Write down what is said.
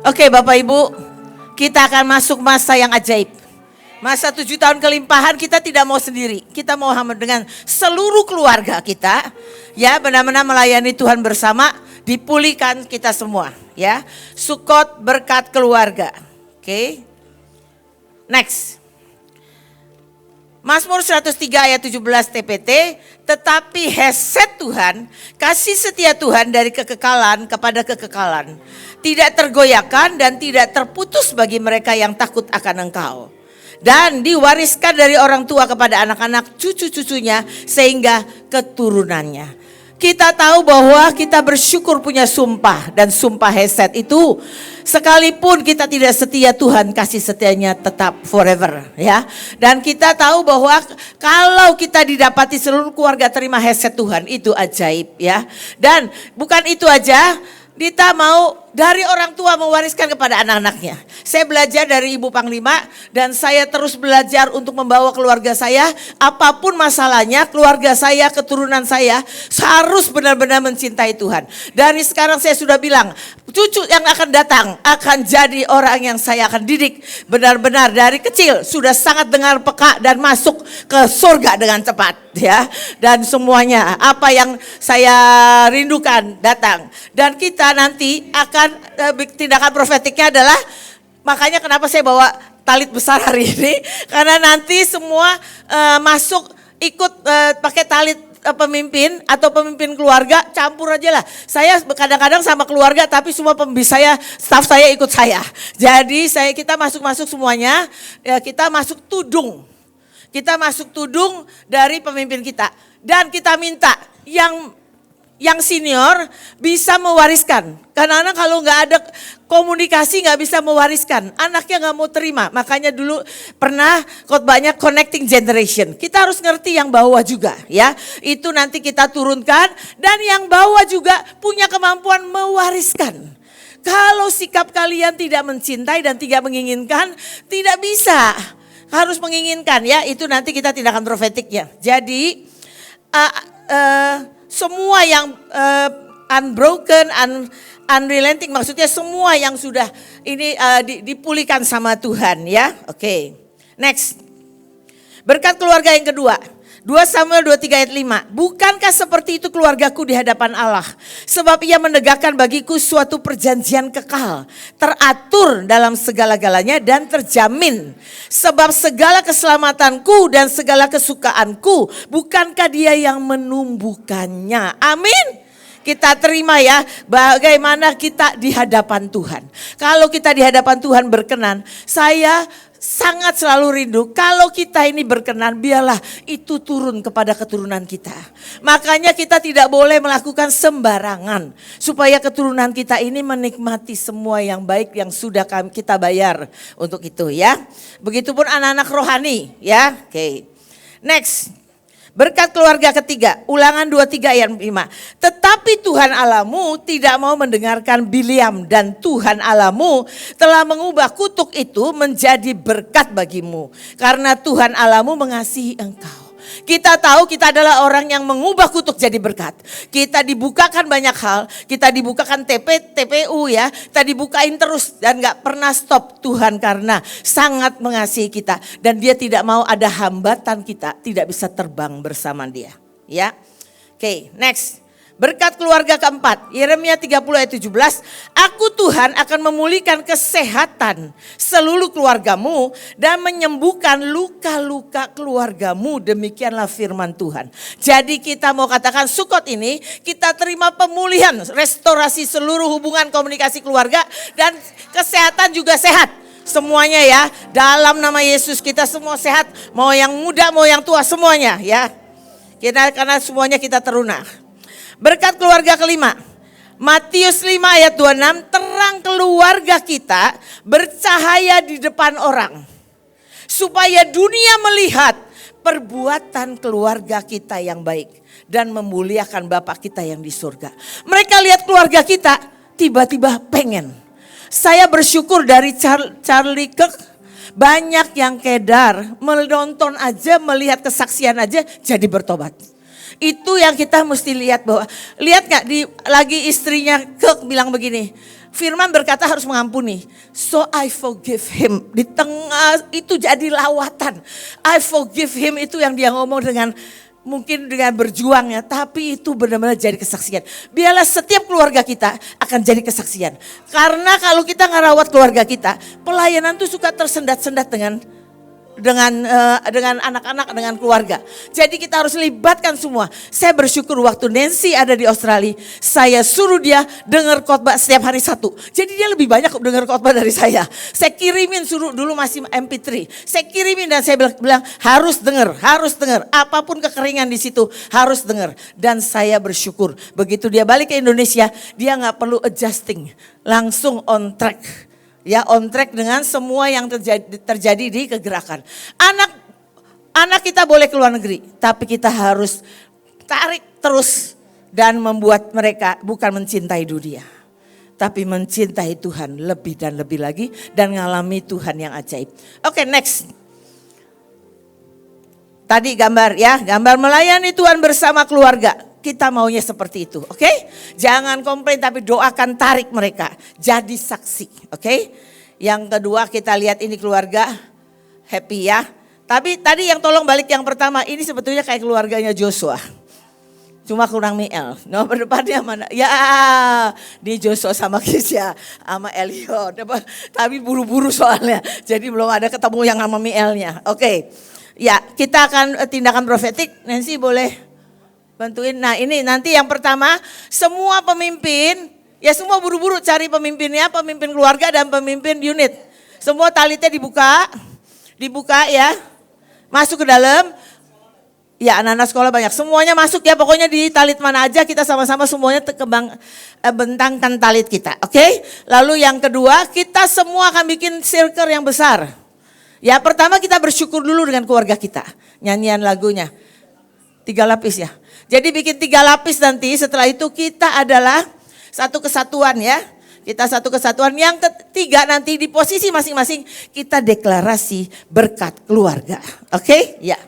Oke Bapak Ibu, kita akan masuk masa yang ajaib. Masa 7 tahun kelimpahan kita tidak mau sendiri. Kita mau dengan seluruh keluarga kita. Ya, benar-benar melayani Tuhan bersama. Dipulihkan kita semua. Ya, Sukot berkat keluarga. Oke. Next. Mazmur 103 ayat 17 TPT, tetapi heset Tuhan, kasih setia Tuhan dari kekekalan kepada kekekalan. Tidak tergoyahkan dan tidak terputus bagi mereka yang takut akan Engkau. Dan diwariskan dari orang tua kepada anak-anak cucu-cucunya sehingga keturunannya. Kita tahu bahwa kita bersyukur punya sumpah dan sumpah heset itu sekalipun kita tidak setia Tuhan kasih setianya tetap forever ya. Dan kita tahu bahwa kalau kita didapati seluruh keluarga terima heset Tuhan itu ajaib ya. Dan bukan itu aja, kita mau dari orang tua mewariskan kepada anak-anaknya. Saya belajar dari Ibu Panglima dan saya terus belajar untuk membawa keluarga saya. Apapun masalahnya, keluarga saya, keturunan saya harus benar-benar mencintai Tuhan. Dari sekarang saya sudah bilang, cucu yang akan datang akan jadi orang yang saya akan didik. Benar-benar dari kecil sudah sangat dengar peka dan masuk ke surga dengan cepat. Ya, dan semuanya apa yang saya rindukan datang. Dan kita nanti akan tindakan profetiknya adalah, makanya kenapa saya bawa talit besar hari ini, karena nanti semua masuk ikut pakai talit pemimpin atau pemimpin keluarga, campur aja lah. Saya kadang-kadang sama keluarga tapi semua pemimpin saya, staff saya ikut saya. Jadi kita masuk semuanya, ya, kita masuk tudung. Kita masuk tudung dari pemimpin kita. Dan kita minta yang senior bisa mewariskan. Karena anak kalau nggak ada komunikasi nggak bisa mewariskan. Anaknya nggak mau terima. Makanya dulu pernah khotbahnya connecting generation. Kita harus ngerti yang bawah juga ya. Itu nanti kita turunkan. Dan yang bawah juga punya kemampuan mewariskan. Kalau sikap kalian tidak mencintai dan tidak menginginkan, tidak bisa. Harus menginginkan ya, itu nanti kita tindakan profetiknya. Jadi semua yang unbroken, unrelenting, maksudnya semua yang sudah ini dipulihkan sama Tuhan ya. Oke. Next. Berkat keluarga yang kedua. 2 Samuel 23 ayat 5. Bukankah seperti itu keluargaku di hadapan Allah? Sebab ia menegakkan bagiku suatu perjanjian kekal. Teratur dalam segala-galanya dan terjamin. Sebab segala keselamatanku dan segala kesukaanku, bukankah dia yang menumbuhkannya? Amin. Kita terima ya, bagaimana kita di hadapan Tuhan. Kalau kita di hadapan Tuhan berkenan, saya sangat selalu rindu kalau kita ini berkenan, biarlah itu turun kepada keturunan kita. Makanya kita tidak boleh melakukan sembarangan supaya keturunan kita ini menikmati semua yang baik yang sudah kita bayar untuk itu ya. Begitupun anak-anak rohani ya. Oke. Next. Berkat keluarga ketiga, Ulangan 23 ayat 5. Tetapi Tuhan Allahmu tidak mau mendengarkan Bileam dan Tuhan Allahmu telah mengubah kutuk itu menjadi berkat bagimu. Karena Tuhan Allahmu mengasihi engkau. Kita tahu kita adalah orang yang mengubah kutuk jadi berkat. Kita dibukakan banyak hal, kita dibukakan TPU ya, kita dibukain terus dan gak pernah stop Tuhan karena sangat mengasihi kita. Dan dia tidak mau ada hambatan kita tidak bisa terbang bersama dia. Ya, oke, next. Berkat keluarga keempat, Yeremia 30 ayat 17, aku Tuhan akan memulihkan kesehatan seluruh keluargamu dan menyembuhkan luka-luka keluargamu, demikianlah firman Tuhan. Jadi kita mau katakan Sukot ini kita terima pemulihan, restorasi seluruh hubungan komunikasi keluarga dan kesehatan juga sehat. Semuanya ya, dalam nama Yesus kita semua sehat, mau yang muda mau yang tua semuanya ya. Karena semuanya kita teruna. Berkat keluarga kelima, Matius 5 ayat 26, terang keluarga kita bercahaya di depan orang. Supaya dunia melihat perbuatan keluarga kita yang baik dan memuliakan Bapa kita yang di surga. Mereka lihat keluarga kita tiba-tiba pengen. Saya bersyukur dari Charlie Kirk, banyak yang kedar menonton aja, melihat kesaksian aja jadi bertobat. Itu yang kita mesti lihat bahwa, lihat gak lagi istrinya Kirk bilang begini, Firman berkata harus mengampuni. So I forgive him. Di tengah itu jadi lawatan. I forgive him itu yang dia ngomong dengan mungkin dengan berjuangnya. Tapi itu benar-benar jadi kesaksian. Biarlah setiap keluarga kita akan jadi kesaksian. Karena kalau kita ngerawat keluarga kita, pelayanan tuh suka tersendat-sendat dengan anak-anak, dengan keluarga. Jadi kita harus libatkan semua. Saya bersyukur waktu Nancy ada di Australia, saya suruh dia dengar khotbah setiap hari satu. Jadi dia lebih banyak dengar khotbah dari saya. Saya kirimin, suruh dulu masih MP3. Saya kirimin dan saya bilang harus dengar. Apapun kekeringan di situ harus dengar. Dan saya bersyukur begitu dia balik ke Indonesia, dia nggak perlu adjusting, langsung on track. Ya, on track dengan semua yang terjadi di kegerakan. Anak kita boleh keluar negeri, tapi kita harus tarik terus dan membuat mereka bukan mencintai dunia, tapi mencintai Tuhan lebih dan lebih lagi dan mengalami Tuhan yang ajaib. Oke, next. Tadi gambar melayani Tuhan bersama keluarga. Kita maunya seperti itu, oke? Jangan komplain tapi doakan, tarik mereka jadi saksi, oke? Yang kedua kita lihat ini keluarga happy ya. Tapi tadi yang tolong balik yang pertama, ini sebetulnya kayak keluarganya Joshua. Cuma kurang Miel. Nomor depannya mana? Ya, di Joshua sama Kisya sama Eliot. Tapi buru-buru soalnya. Jadi belum ada ketemu yang sama Mielnya. Oke. Ya, kita akan tindakan profetik. Nancy boleh bantuin. Nah ini nanti yang pertama, semua pemimpin, ya semua buru-buru cari pemimpinnya, pemimpin keluarga dan pemimpin unit. Semua talitnya dibuka ya, masuk ke dalam. Ya anak-anak sekolah banyak, semuanya masuk ya, pokoknya di talit mana aja kita sama-sama semuanya bentangkan talit kita, oke? Lalu yang kedua, kita semua akan bikin circle yang besar. Ya pertama kita bersyukur dulu dengan keluarga kita, nyanyian lagunya. 3 lapis ya. Jadi bikin 3 lapis nanti, setelah itu kita adalah satu kesatuan ya. Kita satu kesatuan. Yang ketiga nanti di posisi masing-masing kita deklarasi berkat keluarga. Oke? Ya.